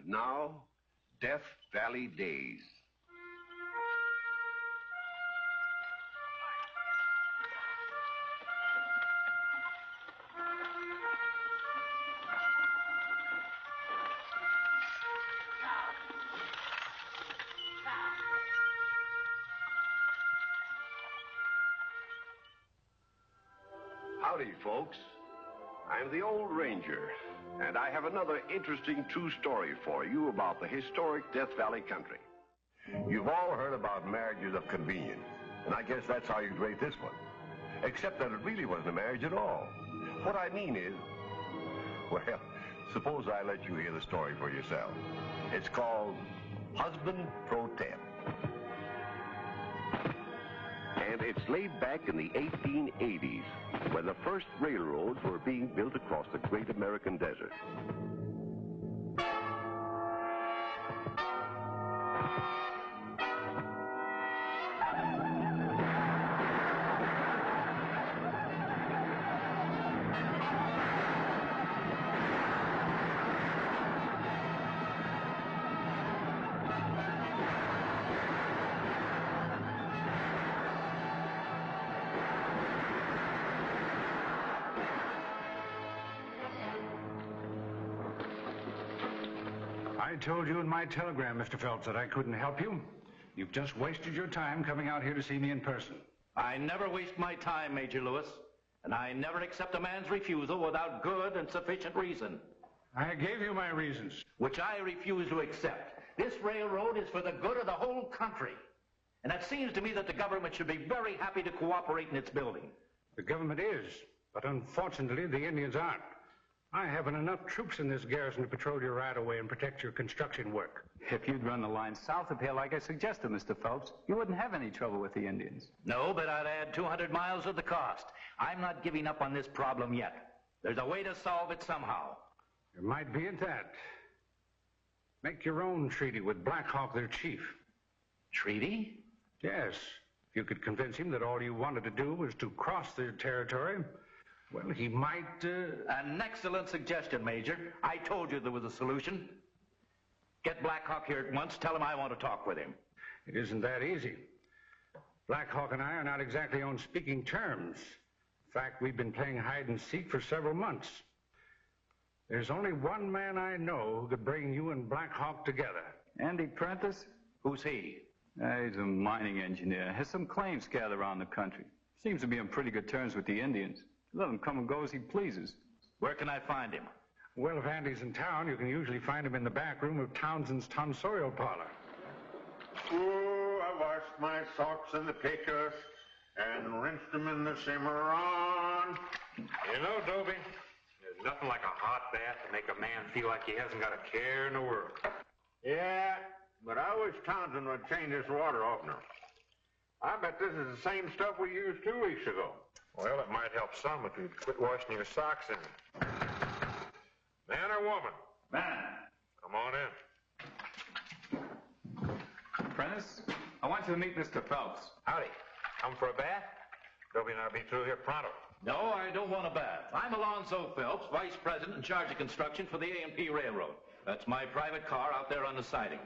And now, Death Valley Days. Howdy, folks. I'm the Old Ranger, and I have another interesting true story for you about the historic Death Valley country. You've all heard about marriages of convenience, and I guess that's how you'd rate this one. Except that it really wasn't a marriage at all. What I mean is, well, suppose I let you hear the story for yourself. It's called Husband Pro Tem. And it's laid back in the 1880s, when the first railroads were being built across the great American desert. I told you in my telegram, Mr. Phelps, that I couldn't help you. You've just wasted your time coming out here to see me in person. I never waste my time, Major Lewis, and I never accept a man's refusal without good and sufficient reason. I gave you my reasons. Which I refuse to accept. This railroad is for the good of the whole country. And it seems to me that the government should be very happy to cooperate in its building. The government is, but unfortunately the Indians aren't. I haven't enough troops in this garrison to patrol your right-of-way and protect your construction work. If you'd run the line south of here like I suggested, Mr. Phelps, you wouldn't have any trouble with the Indians. No, but I'd add 200 miles of the cost. I'm not giving up on this problem yet. There's a way to solve it somehow. There might be at that. Make your own treaty with Black Hawk, their chief. Treaty? Yes. If you could convince him that all you wanted to do was to cross their territory, well, he might, An excellent suggestion, Major. I told you there was a solution. Get Black Hawk here at once. Tell him I want to talk with him. It isn't that easy. Black Hawk and I are not exactly on speaking terms. In fact, we've been playing hide and seek for several months. There's only one man I know who could bring you and Black Hawk together. Andy Prentice? Who's he? He's a mining engineer. Has some claims scattered around the country. Seems to be on pretty good terms with the Indians. Let him come and go as he pleases. Where can I find him? Well, if Andy's in town, you can usually find him in the back room of Townsend's tonsorial parlor. Oh, I washed my socks in the pitcher and rinsed them in the Cimarron. You know, Dobie, there's nothing like a hot bath to make a man feel like he hasn't got a care in the world. Yeah, but I wish Townsend would change this water oftener. I bet this is the same stuff we used 2 weeks ago. Well, it might help some if you'd quit washing your socks in it. Man or woman? Man. Come on in. Prentice, I want you to meet Mr. Phelps. Howdy. Come for a bath? Dobie and I'll be through here pronto. No, I don't want a bath. I'm Alonzo Phelps, Vice President in charge of construction for the A&P Railroad. That's my private car out there on the siding.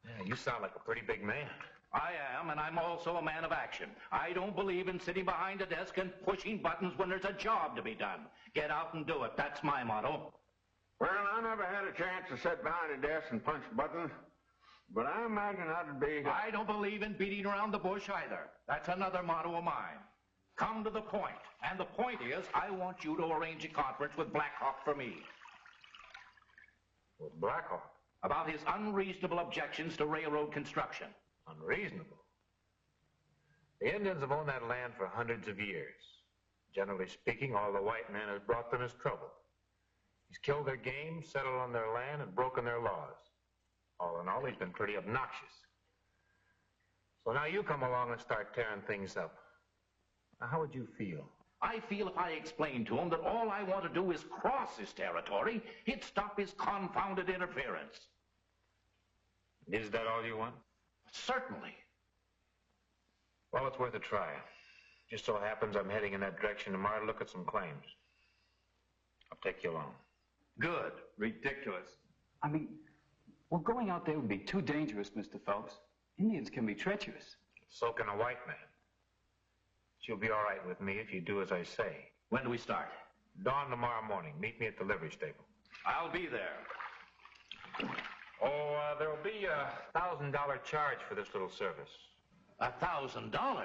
Yeah, you sound like a pretty big man. I am, and I'm also a man of action. I don't believe in sitting behind a desk and pushing buttons when there's a job to be done. Get out and do it. That's my motto. Well, I never had a chance to sit behind a desk and punch buttons, but I imagine that'd be... I don't believe in beating around the bush either. That's another motto of mine. Come to the point. And the point is, I want you to arrange a conference with Black Hawk for me. With Black Hawk? About his unreasonable objections to railroad construction. Unreasonable. The Indians have owned that land for hundreds of years. Generally speaking, all the white man has brought them is trouble. He's killed their game, settled on their land, and broken their laws. All in all, he's been pretty obnoxious. So now you come along and start tearing things up. Now, how would you feel? I feel if I explained to him that all I want to do is cross his territory, he'd stop his confounded interference. Is that all you want? Certainly. Well, it's worth a try. Just so happens I'm heading in that direction tomorrow to look at some claims. I'll take you along. Good. Ridiculous. I mean, Well, going out there would be too dangerous, Mr. Phelps. Indians can be treacherous. So can a white man. She'll be all right with me if you do as I say. When do we start? Dawn tomorrow morning. Meet me at the livery stable. I'll be there. Oh, there'll be a $1,000 charge for this little service. $1,000?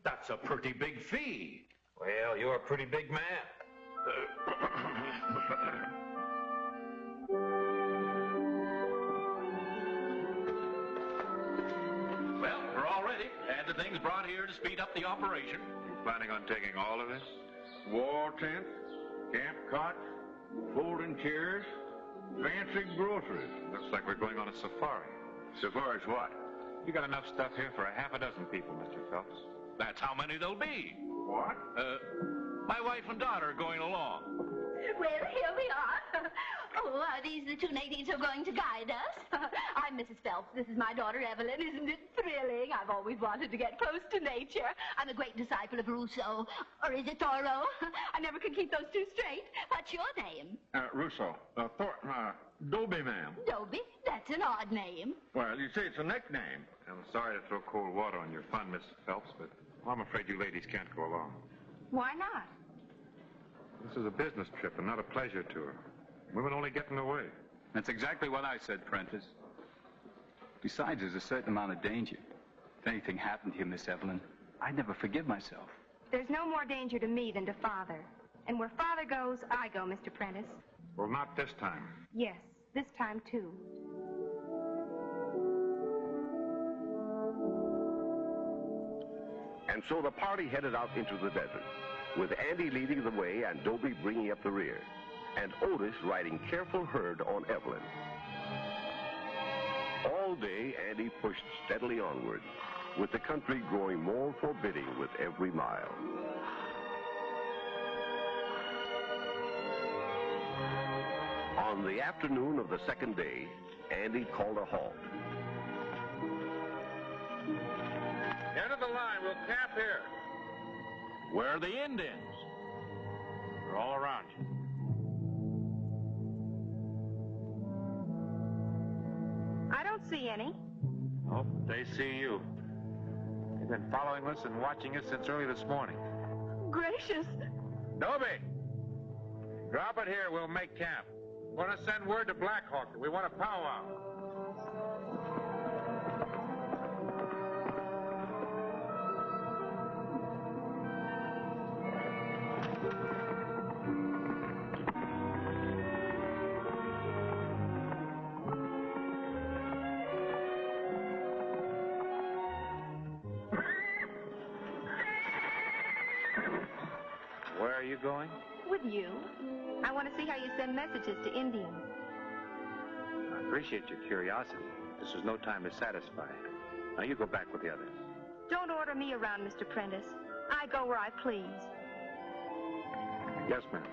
That's a pretty big fee. Well, you're a pretty big man. Well, we're all ready. And the things brought here to speed up the operation. You planning on taking all of this? Wall tents, camp cots, folding chairs, fancy groceries. Looks like we're going on a safari. Safari's what? You got enough stuff here for a half a dozen people, Mr. Phelps. That's how many there'll be. What? My wife and daughter are going along. Well, here we are. Oh, are these the two natives who are going to guide us? I'm Mrs. Phelps. This is my daughter, Evelyn. Isn't it thrilling? I've always wanted to get close to nature. I'm a great disciple of Rousseau. Or is it Thoreau? I never could keep those two straight. What's your name? Russo. Thornton. Dobie, ma'am. Dobie? That's an odd name. Well, you say it's a nickname. I'm sorry to throw cold water on your fun, Mrs. Phelps, but I'm afraid you ladies can't go along. Why not? This is a business trip and not a pleasure tour. Women only get in the way. That's exactly what I said, Prentice. Besides, there's a certain amount of danger. If anything happened to you, Miss Evelyn, I'd never forgive myself. There's no more danger to me than to Father. And where Father goes, I go, Mr. Prentice. Well, not this time. Yes, this time, too. And so the party headed out into the desert, with Andy leading the way and Dobie bringing up the rear, and Otis riding careful herd on Evelyn. All day, Andy pushed steadily onward, with the country growing more forbidding with every mile. On the afternoon of the second day, Andy called a halt. End of the line. We'll camp here. Where are the Indians? They're all around you. I don't see any. Oh, they see you. They've been following us and watching us since early this morning. Gracious. Dobie! Drop it here. We'll make camp. Want to send word to Black Hawk that we want a powwow. Where are you going? With you. I want to see how you send messages to Indians. I appreciate your curiosity. This is no time to satisfy it. Now you go back with the others. Don't order me around, Mr. Prentice. I go where I please. Yes, ma'am.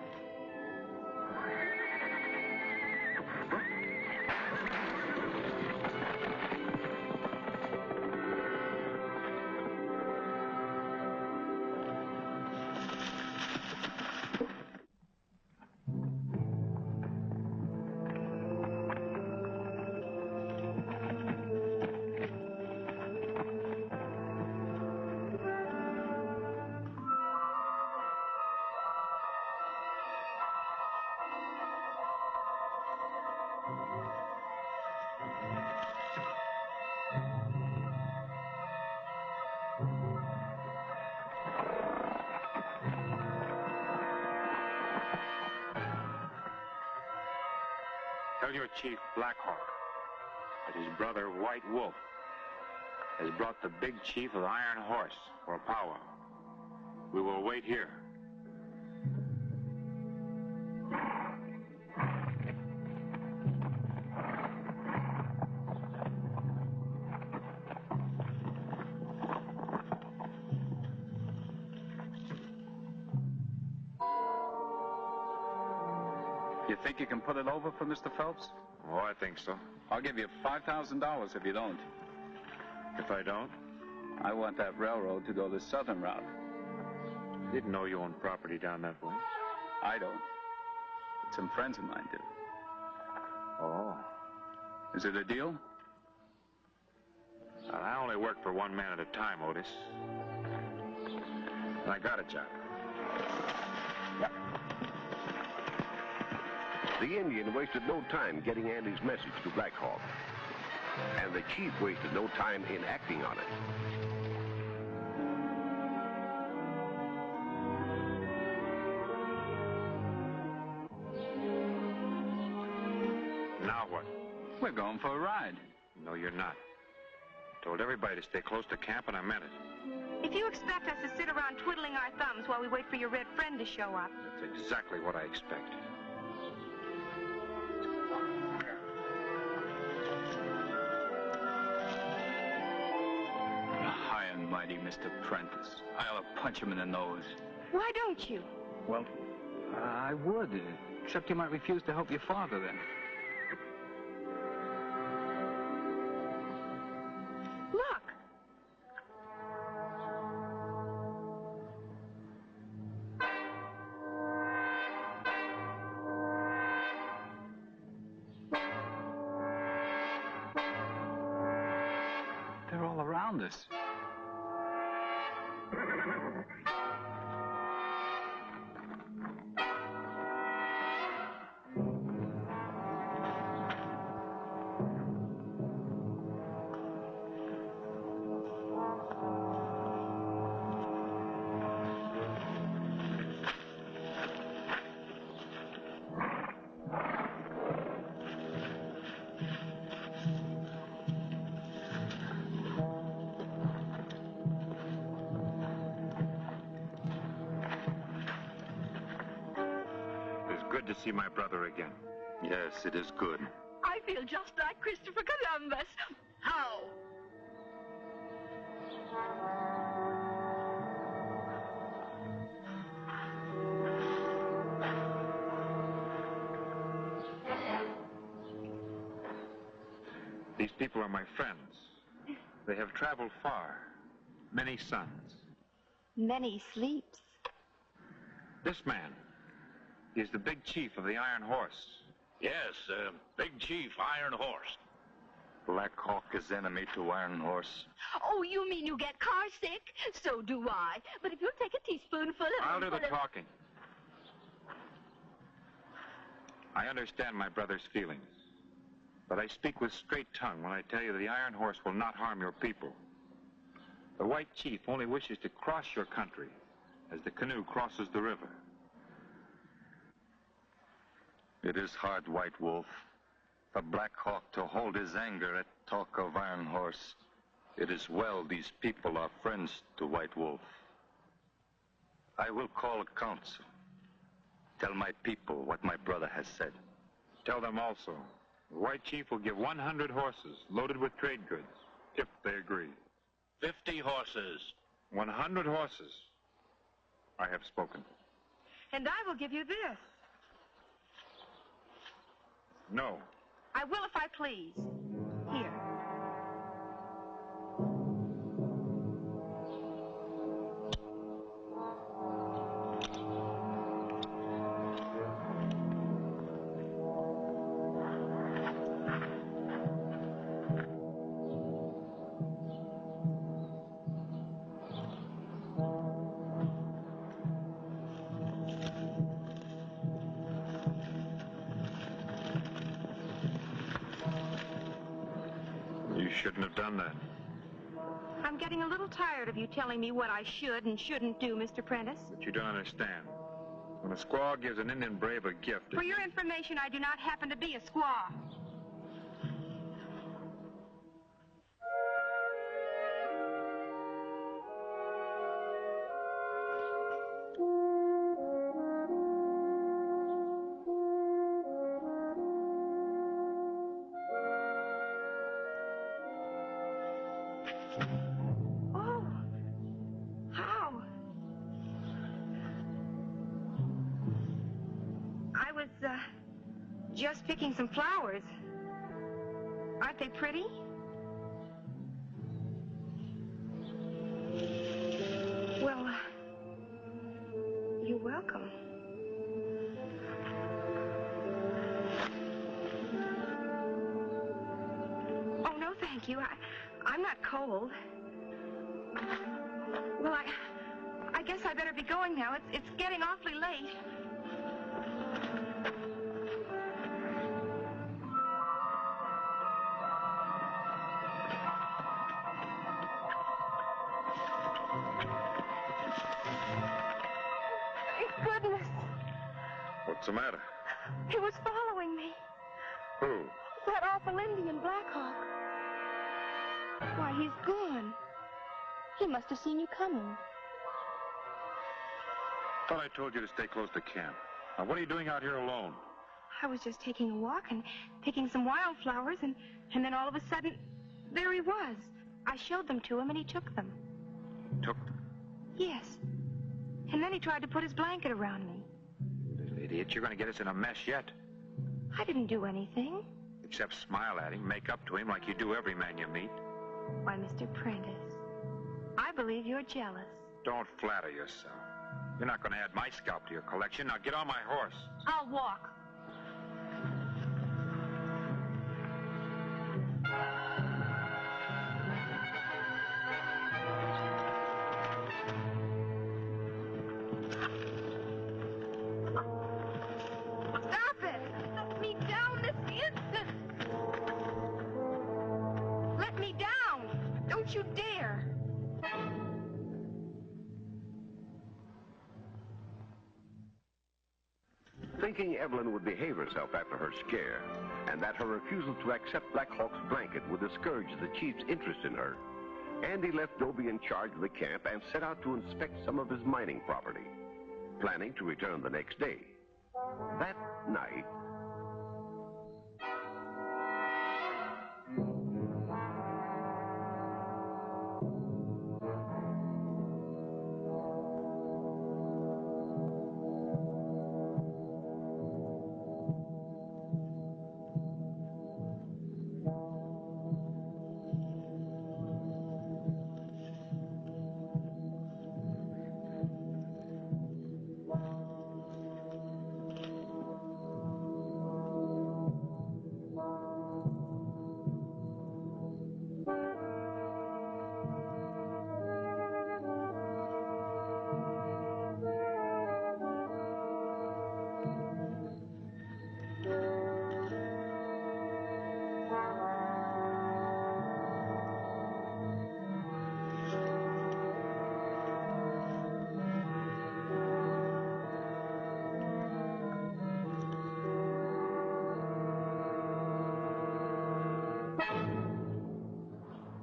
Tell your chief, Black Hawk, that his brother, White Wolf, has brought the big chief of Iron Horse for a powwow. We will wait here. You think you can put it over for Mr. Phelps? Oh, I think so. I'll give you $5,000 if you don't. If I don't, I want that railroad to go the southern route. I didn't know you owned property down that way. I don't. But some friends of mine do. Oh. Is it a deal? I only work for one man at a time, Otis. And I got a job. The Indian wasted no time getting Andy's message to Black Hawk. And the chief wasted no time in acting on it. Now what? We're going for a ride. No, you're not. Told everybody to stay close to camp, and I meant it. If you expect us to sit around twiddling our thumbs while we wait for your red friend to show up. That's exactly what I expect. High and mighty, Mr. Prentice. I'll punch him in the nose. Why don't you? Well, I would, except you might refuse to help your father then. Look. They're all around us. Good to see my brother again. Yes, it is good. I feel just like Christopher Columbus. How? These people are my friends. They have traveled far. Many suns. Many sleeps. This man is the big chief of the Iron Horse. Yes, Big Chief Iron Horse. Black Hawk is enemy to Iron Horse. Oh, you mean you get car sick? So do I. But if you'll take a teaspoonful of... I'll do the talking. I understand my brother's feelings. But I speak with straight tongue when I tell you the Iron Horse will not harm your people. The White Chief only wishes to cross your country as the canoe crosses the river. It is hard, White Wolf, for Black Hawk to hold his anger at talk of Iron Horse. It is well these people are friends to White Wolf. I will call a council. Tell my people what my brother has said. Tell them also, the White Chief will give 100 horses loaded with trade goods, if they agree. 50 horses. 100 horses. I have spoken. And I will give you this. No. I will if I please. Here. You shouldn't have done that. I'm getting a little tired of you telling me what I should and shouldn't do, Mr. Prentice. But you don't understand. When a squaw gives an Indian brave a gift... For your information, I do not happen to be a squaw. Oh, how? I was, just picking some flowers. Aren't they pretty? Well, you're welcome. thank you. I'm not cold. Well, I guess I better be going now. It's getting awfully late. Thank goodness. What's the matter? He was following me. Who? That awful Indian, Black Hawk. Why, he's gone. He must have seen you coming. Thought I told you to stay close to camp. Now, what are you doing out here alone? I was just taking a walk and picking some wildflowers, and then all of a sudden, there he was. I showed them to him, and he took them. Took them? Yes. And then he tried to put his blanket around me. Little idiot, you're going to get us in a mess yet. I didn't do anything. Except smile at him, make up to him like you do every man you meet. Why, Mr. Prentice, I believe you're jealous. Don't flatter yourself. You're not going to add my scalp to your collection. Now get on my horse. I'll walk. Stop it! Let me down this instant! Let me down! Don't you dare! Thinking Evelyn would behave herself after her scare, and that her refusal to accept Black Hawk's blanket would discourage the chief's interest in her, Andy left Dobie in charge of the camp and set out to inspect some of his mining property, planning to return the next day. That night,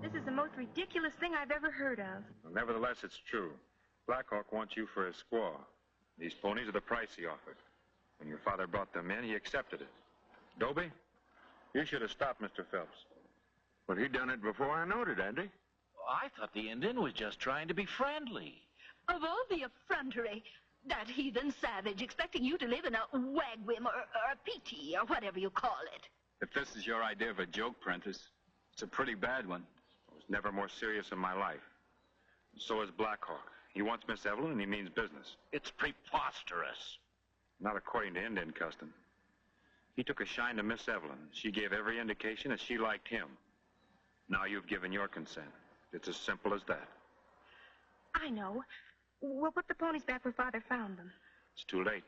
This is the most ridiculous thing I've ever heard of. Well, nevertheless, it's true. Black Hawk wants you for his squaw. These ponies are the price he offered. When your father brought them in, he accepted it. Dobie, you should have stopped Mr. Phelps. But he done it before I noted, Andy. I thought the Indian was just trying to be friendly. Of all the effrontery, that heathen savage expecting you to live in a wigwam or a peatee or whatever you call it. If this is your idea of a joke, Prentice, it's a pretty bad one. I was never more serious in my life. So is Black Hawk. He wants Miss Evelyn, and he means business. It's preposterous. Not according to Indian custom. He took a shine to Miss Evelyn. She gave every indication that she liked him. Now you've given your consent. It's as simple as that. I know. We'll put the ponies back where Father found them. It's too late.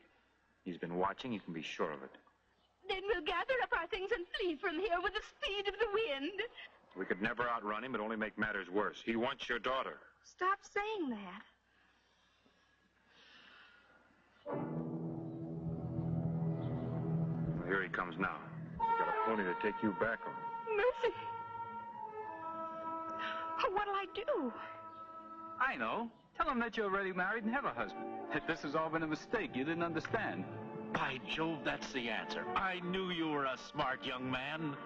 He's been watching. You can be sure of it. Then we'll gather up our things and flee from here with the speed of the wind. We could never outrun him. It'd only make matters worse. He wants your daughter. Stop saying that. Well, here he comes now. He's got a pony to take you back on. Mercy. What'll I do? I know. Tell him that you're already married and have a husband. That this has all been a mistake. You didn't understand. By Jove, that's the answer. I knew you were a smart young man.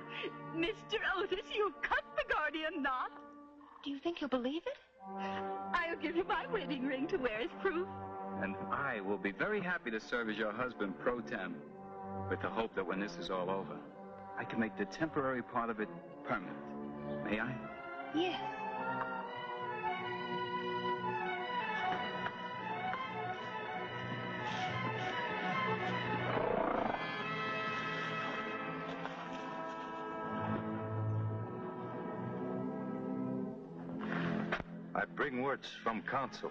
Mr. Otis, you've cut the guardian knot. Do you think he'll believe it? I'll give you my wedding ring to wear as proof. And I will be very happy to serve as your husband pro tem, with the hope that when this is all over, I can make the temporary part of it permanent. May I? Yes. I bring words from council.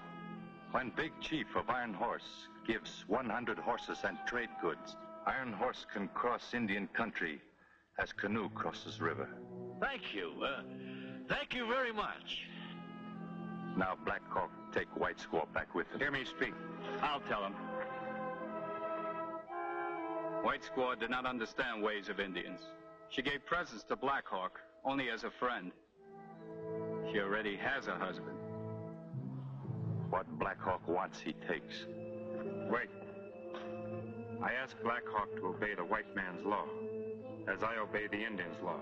When Big Chief of Iron Horse gives 100 horses and trade goods, Iron Horse can cross Indian country as canoe crosses river. Thank you. Thank you very much. Now Black Hawk take White Squaw back with him. Hear me speak. I'll tell him. White Squaw did not understand ways of Indians. She gave presents to Black Hawk only as a friend. She already has a husband. What Black Hawk wants, he takes. Wait. I asked Black Hawk to obey the white man's law, as I obey the Indian's law.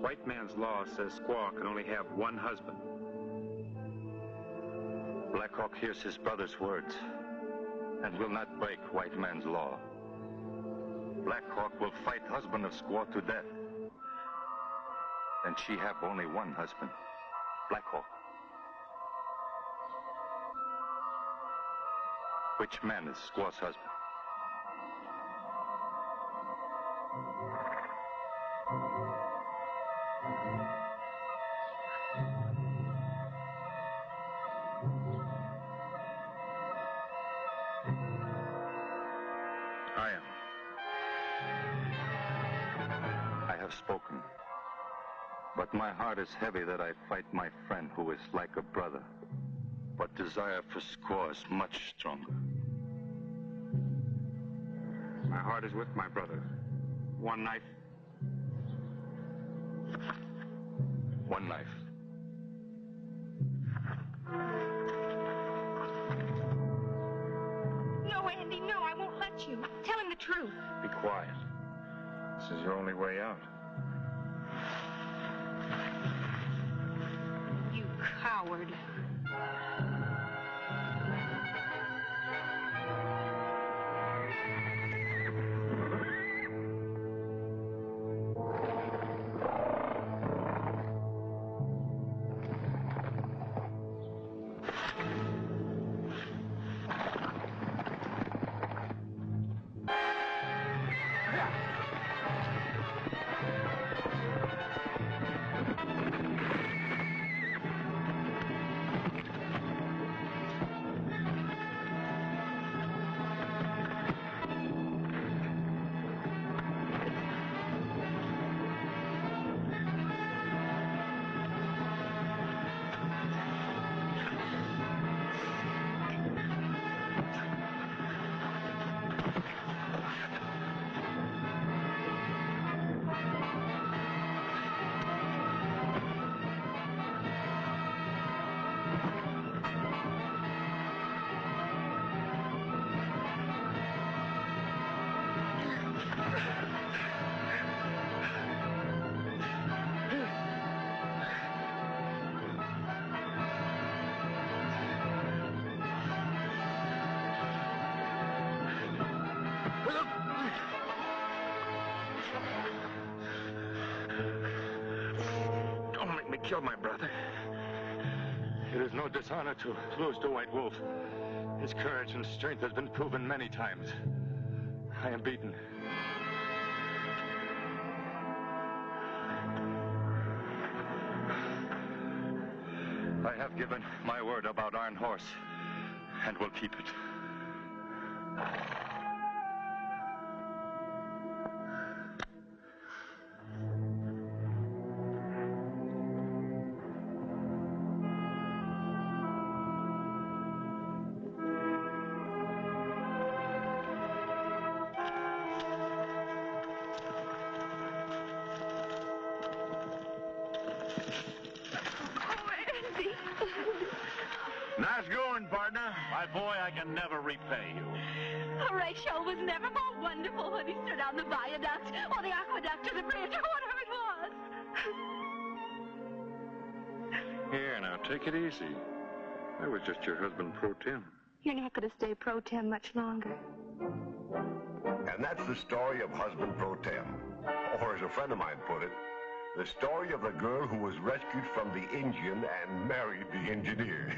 White man's law says squaw can only have one husband. Black Hawk hears his brother's words and will not break white man's law. Black Hawk will fight husband of squaw to death. And she have only one husband, Black Hawk. Which man is squaw's husband? I am. I have spoken. But my heart is heavy that I fight my friend who is like a brother. But desire for squaw is much stronger. My heart is with my brother. One knife. One knife. No, Andy, no, I won't let you. Tell him the truth. Be quiet. This is your only way out. You coward. Kill my brother. It is no dishonor to lose to White Wolf. His courage and strength has been proven many times. I am beaten. I have given my word about Iron Horse, and will keep it. Nice going, partner. My boy, I can never repay you. Horatio was never more wonderful when he stood on the viaduct or the aqueduct or the bridge or whatever it was. Here, now, take it easy. I was just your husband pro tem. You're not going to stay pro tem much longer. And that's the story of husband pro tem. Or as a friend of mine put it, the story of the girl who was rescued from the engine and married the engineer.